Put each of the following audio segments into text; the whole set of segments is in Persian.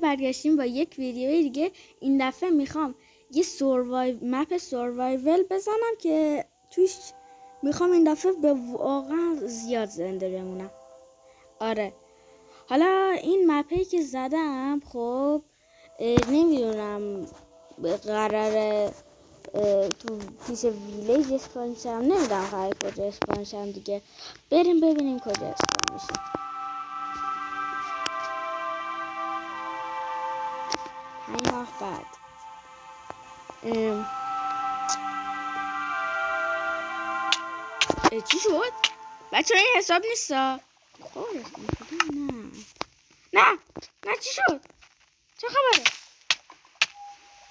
برگشتیم با یک ویدیو دیگه. این دفعه میخوام یه مپ سوروایول بزنم که توش میخوام این دفعه به واقعا زیاد زنده بمونم. آره حالا این مپی که زدم خب نمیدونم قراره تو پیش ویلیج اسپان شم، نمیدونم قراره کجا اسپان شم دیگه. بریم ببینیم کجا اسپان میشه. همین ماه بعد چی شد؟ بچه این حساب نیستا؟ نه چی شد؟ چه خبره؟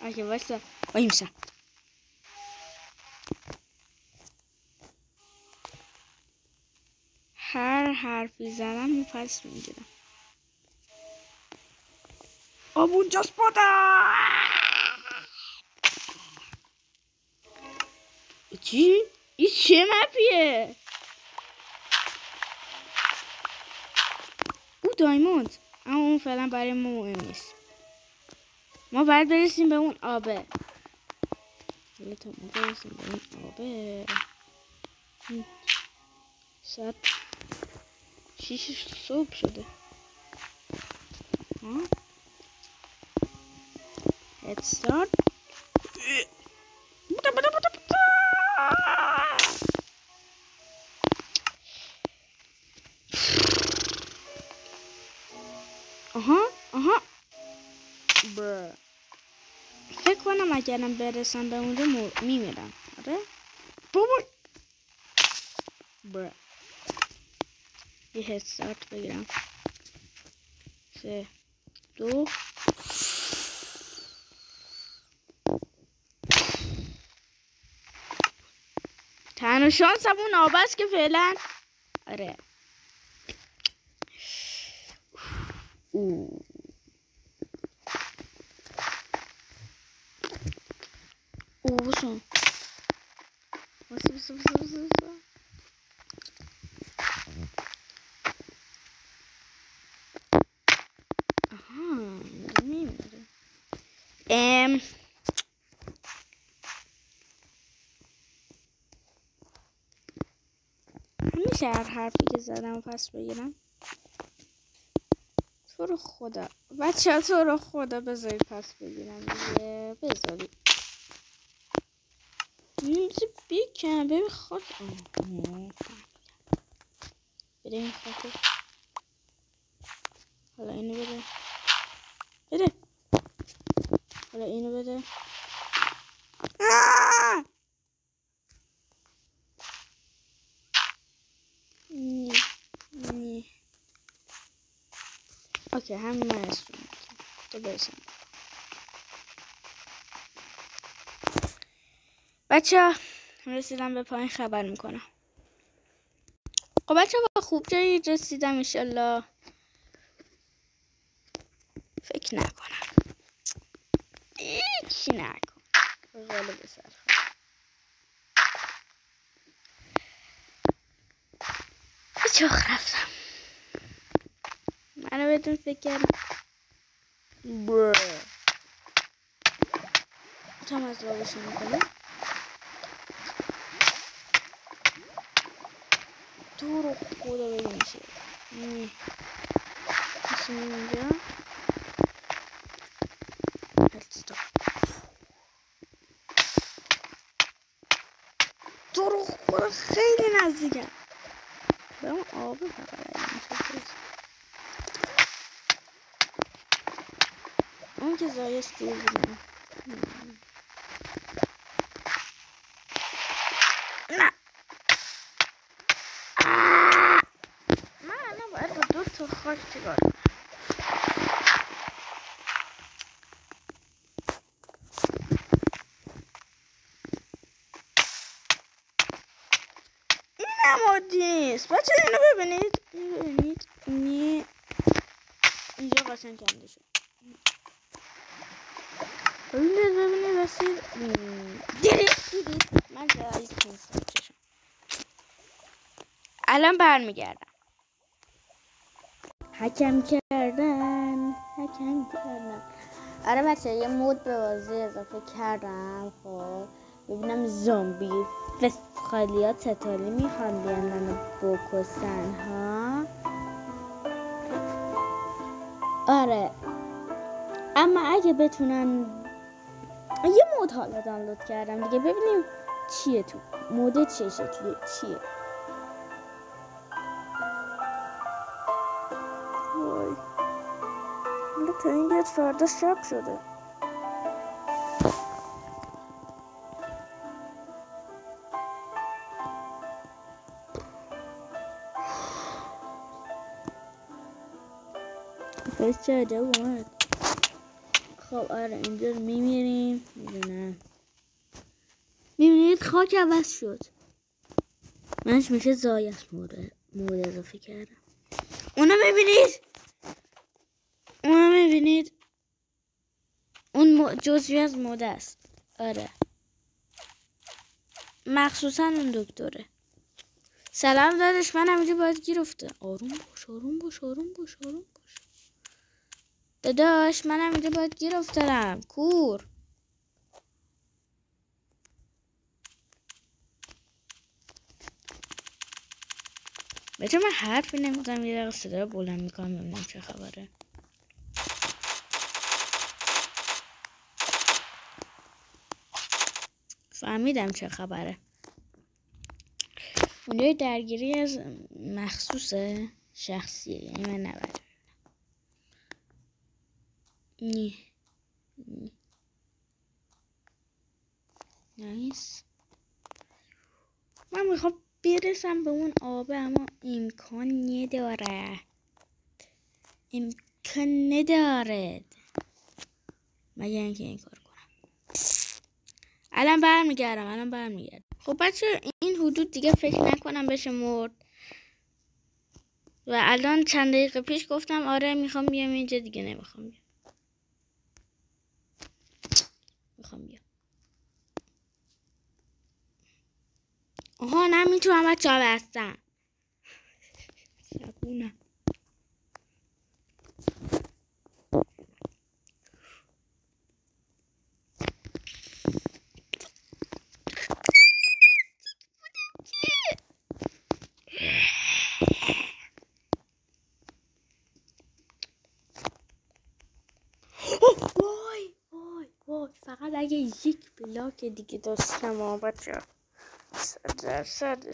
اوکی واسه وای میشه. هر حرفی زدم رو پس میگیرم. آب اونجاست بادم. چی؟ این چه مپیه؟ او دایموند، اما اون فعلا برای ما مهم نیست. ما باید برسیم به اون آبه. حالا تا ما برسیم به اون آبه ساعت 6 صبح شده. ها Let's start. آها فکر کنم اگرم برسم به اونجا میمیرم. آره بابا یه هدستارت بگیرم. 3 2 تنها شانسم اون آب است که فعلا. آره بسون بس آها نمیره. همیشه هر حرفی که زدم پس بگیرم. تو رو خدا بچه ها، تو رو خدا بذارید پس بگیرم دیگه. بذارید بیکن ببین خاک. بده این خاکو. حالا اینو بده. حالا اینو بده. نی اوکی همین من اسم تو برسم. بچه ها رسیدم به پایین، خبر میکنم. خب بچه ها خوب جایی رسیدم انشالله. فکر نکنم هیچی نکن. غالب بسر به چاخ رفتم. منو بدون فکر کردم تام از رابشو میکنم. تو رو خدا ببین میشه اینجا. تو رو خدا خیلی نزدیکم به اون آبه. فقط اگه میشه اون که زایست دور بودم. نه من باید با 2 تا خاک چیکار کنم. این نماد نیست بچه. اینو ببینید نه اینجا قشنگ کنده شد. ببینید رسید. دیدید من جایز نیستم. الان برمیگردم. حکم کردن. آره بچه یه مود به بازی اضافه کردم. خب ببینم زامبی فسخالیات چطوری میخوان بیان منو بکشن ها. آره اما اگه بتونن یه مود حالا دانلود کردم دیگه، ببینیم چیه تو مود، چه شکلیه، چیه. وای حالا تا این بیاد فردا شب شده. پس چه اومد. خب آره اینجا میمیریم. میدونم میبینید خاک عوض شد. منش میشه زایت مود اضافه کردم. اونو میبینید اون جزوی از مود است. آره مخصوصا اون دکتره. سلام دادش، من همینجا باید گیر افته. آروم باش. داداش من همینجا باید گیر افتادم. کور بچه من حرفی نمیزنم، یه دقیقه صدا بلند میکنم ببینم چه خبره. فهمیدم چه خبره. اونجای درگیری از مخصوص شخصیه، یعنی من نباید نایس. من میخوام برسم به اون آبه اما امکان ندارد مگه اینکه این کار کنم. الان برمیگردم. خب بچه این حدود دیگه فکر نکنم بشه مرد. و الان چند دقیقه پیش گفتم آره میخوام بیام اینجا، دیگه نمیخوام بیام. میخوام بیام. آها نمیتونم بچه ها بستم. سبونم. وای فقط اگه یک بلاک دیگه داشتم بچه 100%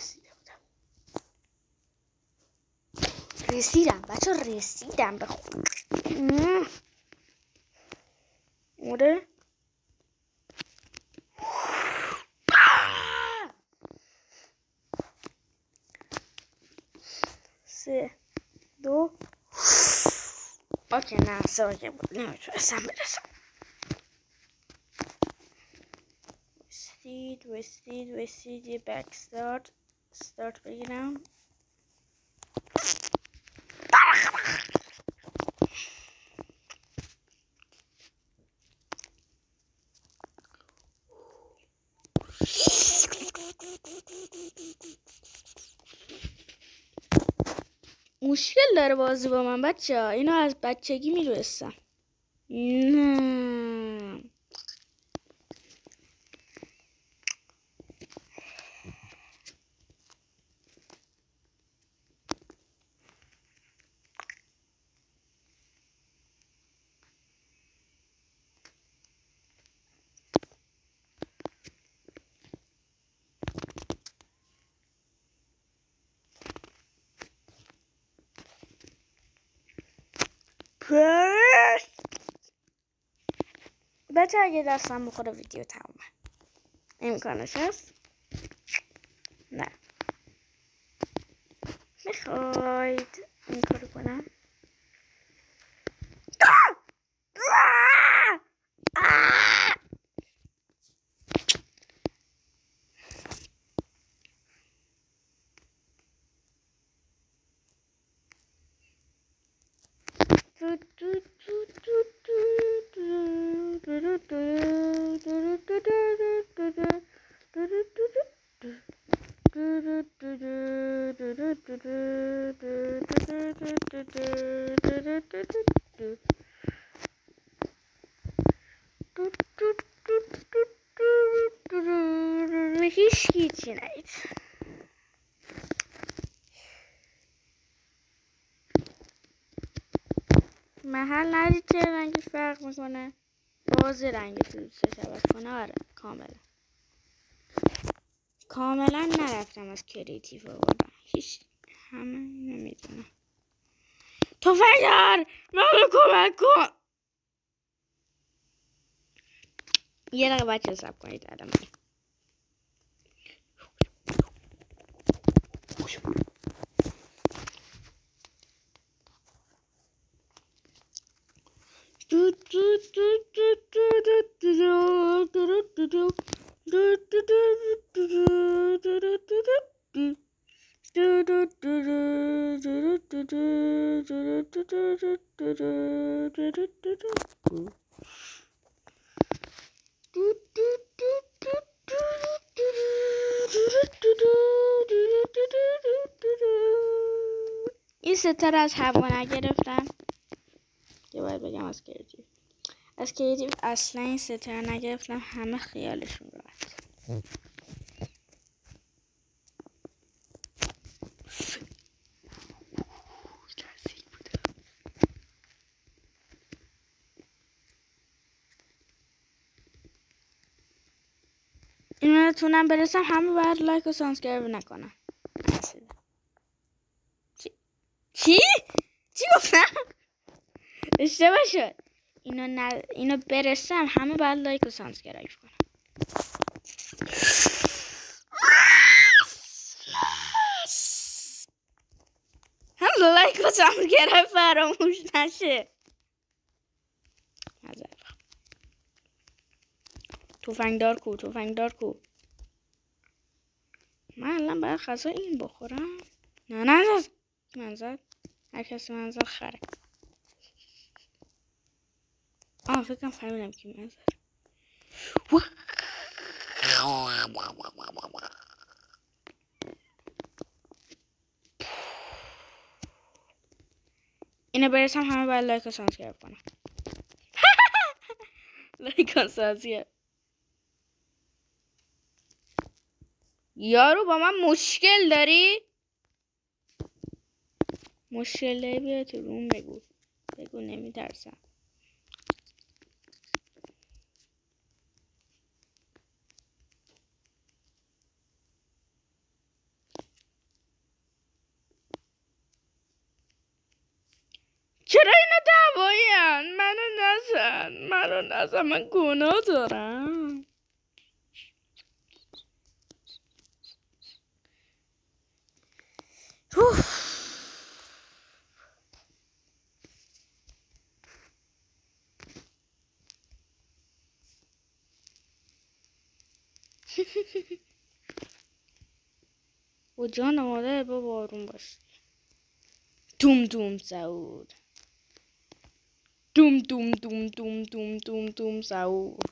رسیدم به خود. آره 3 2 اوکی نه ساکه بود، نمیتونستم برسم. وستید یه بک ستارت بگیرم. مشکل داره بازی با من بچه ها، اینو از بچگی میدونستم. نه بچه اگه دستم بخوره ویدیو تمومه. امکانش هست؟ نه میخواید این کارو کنم؟ هیچ چی نید. محل ندید چه رنگش فرق میکنه. باز رنگش رو دوستش عوض کنه. آره کاملا نرفتم از کریتیو آوردم. هیچ همه نمیدونم. تفنگدار منو کمک کن. یه دقیقه بچه حساب کنید الان. این ستاره از هوا نگرفتم که باید بگم از کریتیو اصلا این ستاره نگرفتم. همه خیالشون راحت. اینو نتونم برسم همه باید لایک و سابسکرایب نکنن. چی گفتم؟ اشتباه شد. اینو برسم همه باید لایک و سابسکرایب کنن. هم لایک و سابسکرایب فراموش نشه. تفنگدار کو. من الان باید غذا این بخورم. نه منزد. هر کسی منزد خره. فکرم فهمیدم کی منزد. اینو برسم همه باید لایک و سابسکرایب کنم. لایک و سابسکرایب. یارو با من مشکل داری؟ مشکل داری بیا تو روم بگو نمیترسم. چرا اینا دعوایین؟ منو نزن من گناه دارم. و جان مادر بابا آروم باش. دوم سعود. دوم سعود.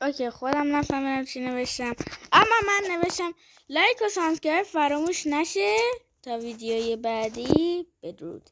اوکی خودم نفهمیدم چی نوشتم، اما من نوشتم لایک و سابسکرایب فراموش نشه. تا ویدیوی بعدی بدرود.